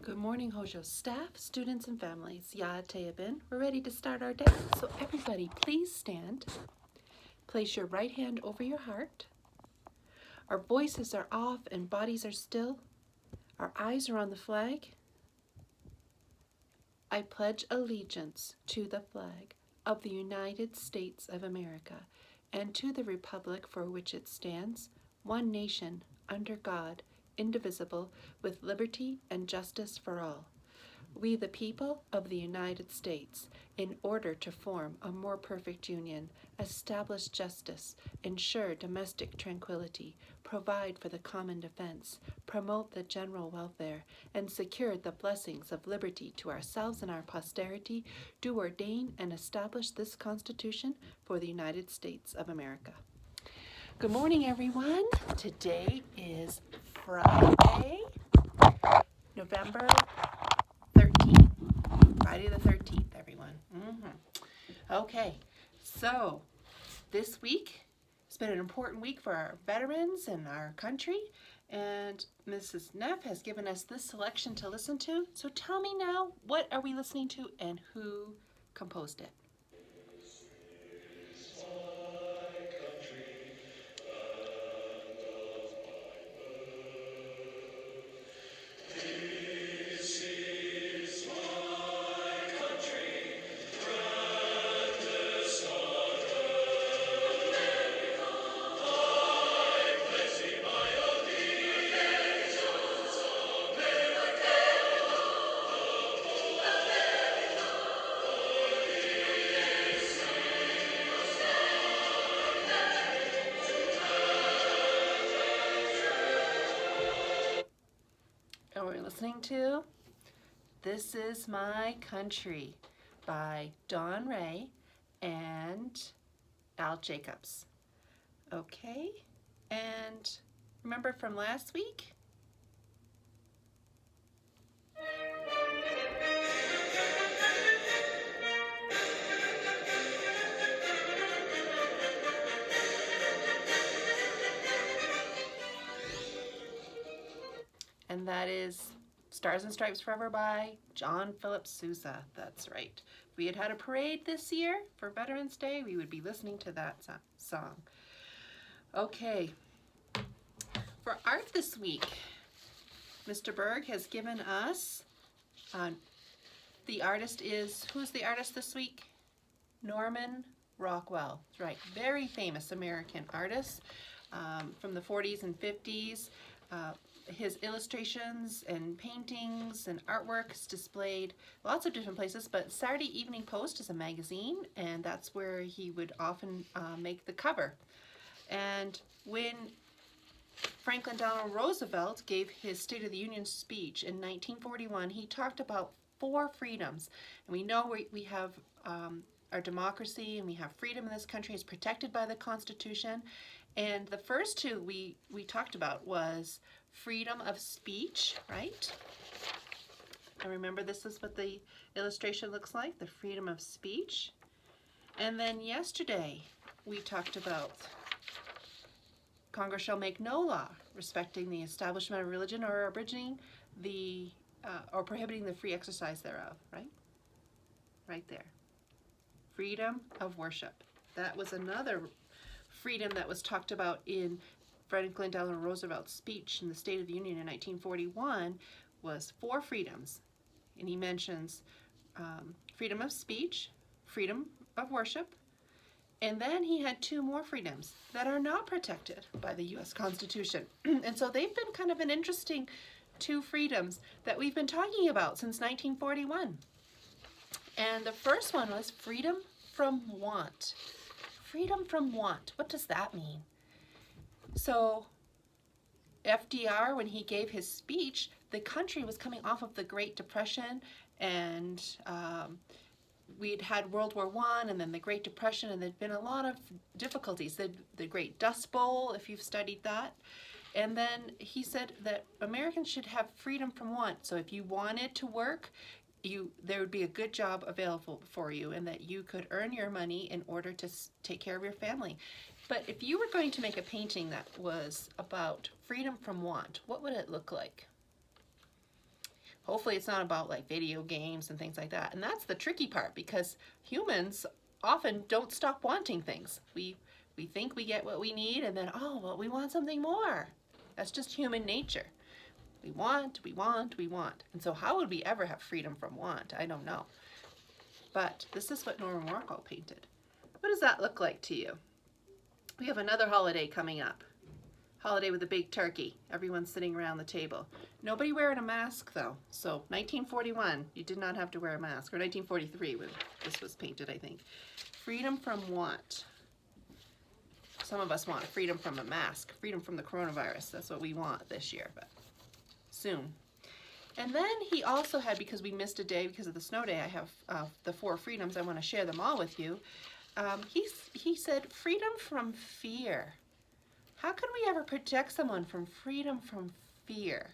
Good morning, Hojo staff, students, and families. Ya Teabin, we're ready to start our day. So everybody, please stand. Place your right hand over your heart. Our voices are off and bodies are still. Our eyes are on the flag. I pledge allegiance to the flag of the United States of America and to the republic for which it stands, one nation, under God, indivisible, with liberty and justice for all. We, the people of the United States, in order to form a more perfect union, establish justice, ensure domestic tranquility, provide for the common defense, promote the general welfare, and secure the blessings of liberty to ourselves and our posterity, do ordain and establish this Constitution for the United States of America. Good morning, everyone. Today is Friday, November 13th. Friday the 13th, everyone. Okay, so this week has been an important week for our veterans and our country, and Mrs. Neff has given us this selection to listen to. So tell me now, what are we listening to and who composed it? And we're listening to This Is My Country by Dawn Ray and Al Jacobs. Okay, and remember from last week? And that is Stars and Stripes Forever by John Philip Sousa. That's right. If we had had a parade this year for Veterans Day, we would be listening to that song. Okay. For art this week, Mr. Berg has given us, the artist is, who's the artist this week? Norman Rockwell. That's right. Very famous American artist from the 40s and 50s. His illustrations and paintings and artworks displayed lots of different places, but Saturday Evening Post is a magazine, and that's where he would often make the cover. And when Franklin Delano Roosevelt gave his State of the Union speech in 1941, he talked about 4 freedoms. And we know we have our democracy and we have freedom in this country is protected by the Constitution. And the first 2 we talked about was freedom of speech, right? And remember, this is what the illustration looks like, the freedom of speech. And then yesterday we talked about Congress shall make no law respecting the establishment of religion or abridging the or prohibiting the free exercise thereof, right? Right there. Freedom of worship. That was another freedom that was talked about in Franklin Delano Roosevelt's speech in the State of the Union in 1941 was 4 freedoms. And he mentions freedom of speech, freedom of worship, and then he had 2 more freedoms that are not protected by the U.S. Constitution. And so they've been kind of an interesting 2 freedoms that we've been talking about since 1941. And the first one was freedom from want. Freedom from want. What does that mean? So FDR, when he gave his speech, the country was coming off of the Great Depression, and we'd had World War I and then the Great Depression, and there'd been a lot of difficulties. The Great Dust Bowl, if you've studied that. And then he said that Americans should have freedom from want. So if you wanted to work, there would be a good job available for you, and that you could earn your money in order to take care of your family. But if you were going to make a painting that was about freedom from want, what would it look like? Hopefully it's not about like video games and things like that. And that's the tricky part, because humans often don't stop wanting things. We think we get what we need, and then, oh, well, we want something more. That's just human nature. We want, we want, we want. And so how would we ever have freedom from want? I don't know. But this is what Norman Rockwell painted. What does that look like to you? We have another holiday coming up. Holiday with a big turkey. Everyone's sitting around the table. Nobody wearing a mask though. So 1941, you did not have to wear a mask. Or 1943 when this was painted, I think. Freedom from want. Some of us want freedom from a mask. Freedom from the coronavirus. That's what we want this year, but soon. And then he also had, because we missed a day because of the snow day, I have the 4 freedoms. I want to share them all with you. He said, freedom from fear. How can we ever protect someone from freedom from fear?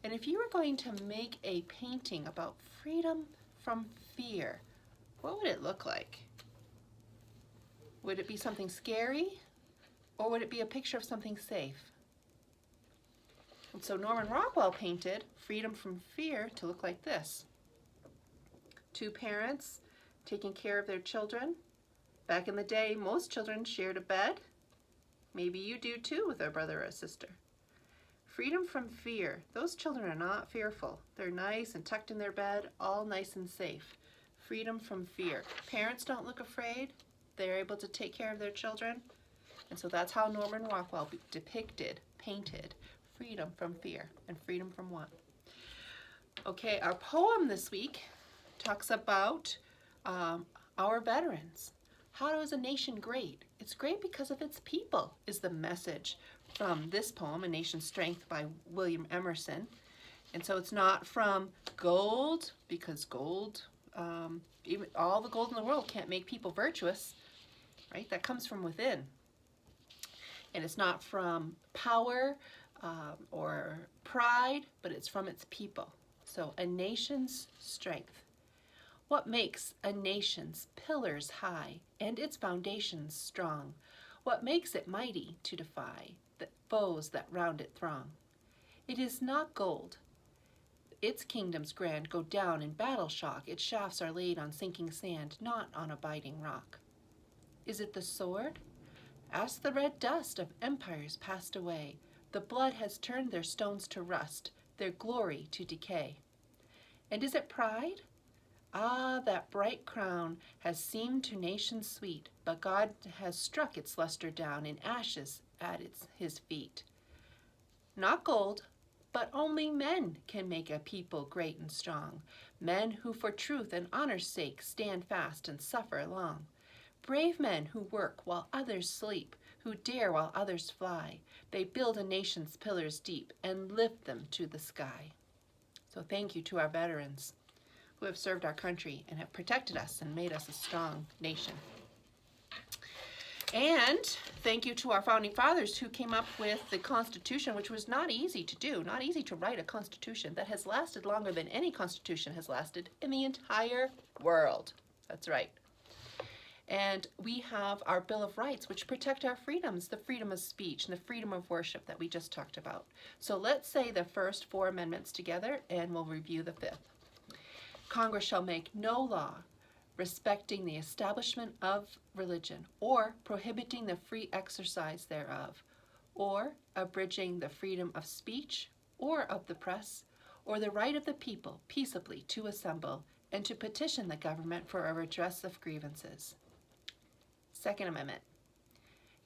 And if you were going to make a painting about freedom from fear, what would it look like? Would it be something scary? Or would it be a picture of something safe? And so Norman Rockwell painted freedom from fear to look like this. 2 parents taking care of their children. Back in the day, most children shared a bed. Maybe you do too with a brother or a sister. Freedom from fear. Those children are not fearful. They're nice and tucked in their bed, all nice and safe. Freedom from fear. Parents don't look afraid. They're able to take care of their children. And so that's how Norman Rockwell depicted, painted, freedom from fear and freedom from want. Okay, our poem this week talks about our veterans. How is a nation great? It's great because of its people, is the message from this poem, A Nation's Strength by William Emerson. And so it's not from gold, because gold, even all the gold in the world can't make people virtuous, right? That comes from within. And it's not from power or pride, but it's from its people. So a nation's strength. What makes a nation's pillars high and its foundations strong? What makes it mighty to defy the foes that round it throng? It is not gold. Its kingdoms grand go down in battle shock. Its shafts are laid on sinking sand, not on abiding rock. Is it the sword? Ask the red dust of empires passed away. The blood has turned their stones to rust, their glory to decay. And is it pride? Ah, that bright crown has seemed to nations sweet, but God has struck its luster down in ashes at his feet. Not gold, but only men can make a people great and strong, men who for truth and honor's sake stand fast and suffer long. Brave men who work while others sleep, who dare while others fly. They build a nation's pillars deep and lift them to the sky. So thank you to our veterans who have served our country and have protected us and made us a strong nation. And thank you to our founding fathers who came up with the Constitution, which was not easy to do, not easy to write a Constitution that has lasted longer than any Constitution has lasted in the entire world. That's right. And we have our Bill of Rights, which protect our freedoms, the freedom of speech and the freedom of worship that we just talked about. So let's say the first 4 amendments together, and we'll review the 5th. Congress shall make no law respecting the establishment of religion, or prohibiting the free exercise thereof, or abridging the freedom of speech, or of the press, or the right of the people peaceably to assemble, and to petition the government for a redress of grievances. Second Amendment.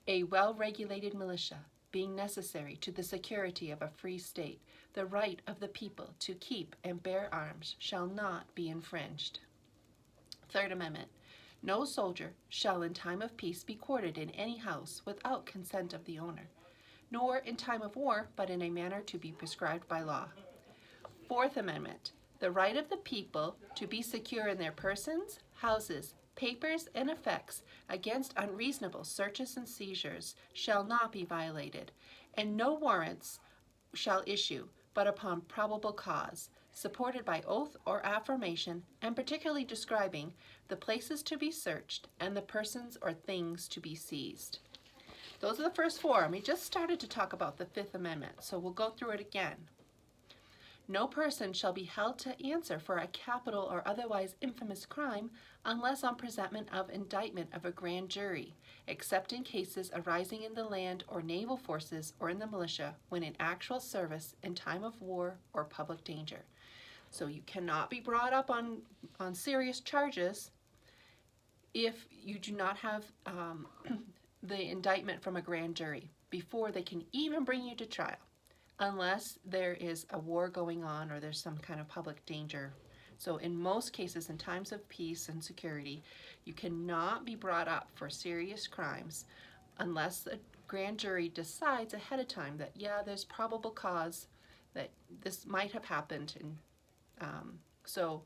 A well-regulated militia, being necessary to the security of a free state, the right of the people to keep and bear arms shall not be infringed. Third Amendment. No soldier shall in time of peace be quartered in any house without consent of the owner, nor in time of war, but in a manner to be prescribed by law. Fourth Amendment. The right of the people to be secure in their persons, houses, papers, and effects against unreasonable searches and seizures shall not be violated, and no warrants shall issue but upon probable cause, supported by oath or affirmation, and particularly describing the places to be searched and the persons or things to be seized. Those are the first 4, and we just started to talk about the 5th Amendment, so we'll go through it again. No person shall be held to answer for a capital or otherwise infamous crime unless on presentment of indictment of a grand jury, except in cases arising in the land or naval forces or in the militia when in actual service in time of war or public danger. So you cannot be brought up on serious charges if you do not have the indictment from a grand jury before they can even bring you to trial, unless there is a war going on or there's some kind of public danger. So in most cases, in times of peace and security, you cannot be brought up for serious crimes unless a grand jury decides ahead of time that, yeah, there's probable cause that this might have happened. And so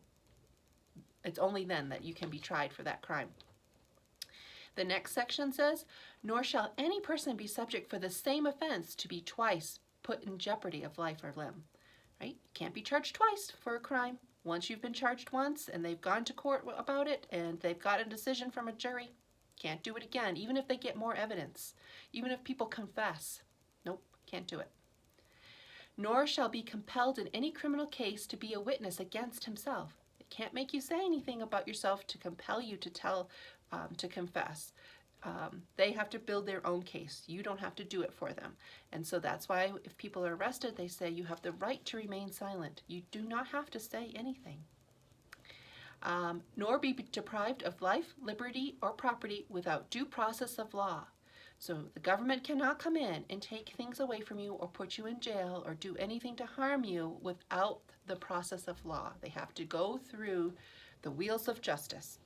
it's only then that you can be tried for that crime. The next section says, nor shall any person be subject for the same offense to be twice put in jeopardy of life or limb. Right? You can't be charged twice for a crime. Once you've been charged once and they've gone to court about it and they've got a decision from a jury, can't do it again, even if they get more evidence, even if people confess. Nope, can't do it. Nor shall be compelled in any criminal case to be a witness against himself. It can't make you say anything about yourself to compel you to tell, to confess. They have to build their own case. You don't have to do it for them. And so that's why if people are arrested, they say you have the right to remain silent. You do not have to say anything. Nor be deprived of life, liberty, or property without due process of law. So the government cannot come in and take things away from you or put you in jail or do anything to harm you without the process of law. They have to go through the wheels of justice.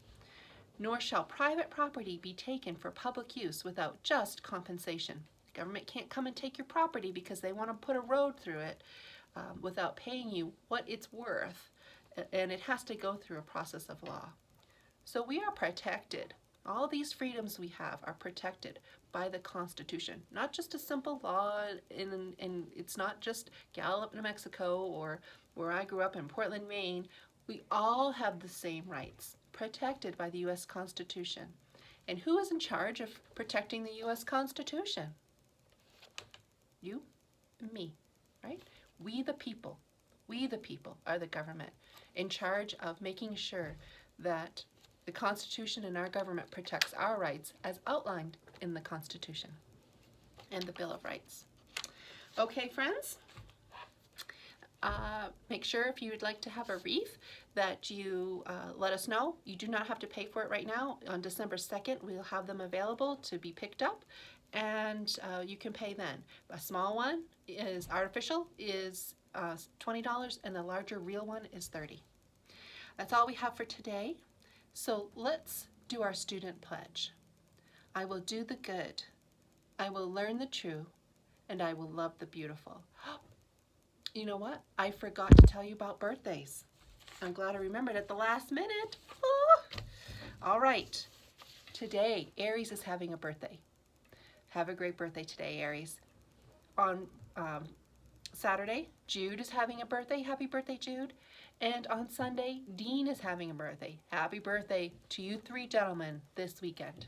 Nor shall private property be taken for public use without just compensation. The government can't come and take your property because they want to put a road through it without paying you what it's worth, and it has to go through a process of law. So we are protected. All these freedoms we have are protected by the Constitution. Not just a simple law, and it's not just Gallup, New Mexico, or where I grew up in Portland, Maine. We all have the same rights, protected by the U.S. Constitution. And who is in charge of protecting the U.S. Constitution? You and me, right? We the people are the government in charge of making sure that the Constitution and our government protects our rights as outlined in the Constitution and the Bill of Rights. Okay, friends? Make sure if you would like to have a wreath that you let us know. You do not have to pay for it right now. On December 2nd, we'll have them available to be picked up, and you can pay then. A small one is artificial, is $20, and the larger real one is $30. That's all we have for today. So let's do our student pledge. I will do the good. I will learn the true, and I will love the beautiful. You know what? I forgot to tell you about birthdays. I'm glad I remembered at the last minute. Oh. All right. Today, Aries is having a birthday. Have a great birthday today, Aries. On Saturday, Jude is having a birthday. Happy birthday, Jude. And on Sunday, Dean is having a birthday. Happy birthday to you three gentlemen this weekend.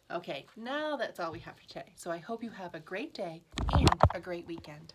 Okay, now that's all we have for today. So I hope you have a great day and a great weekend.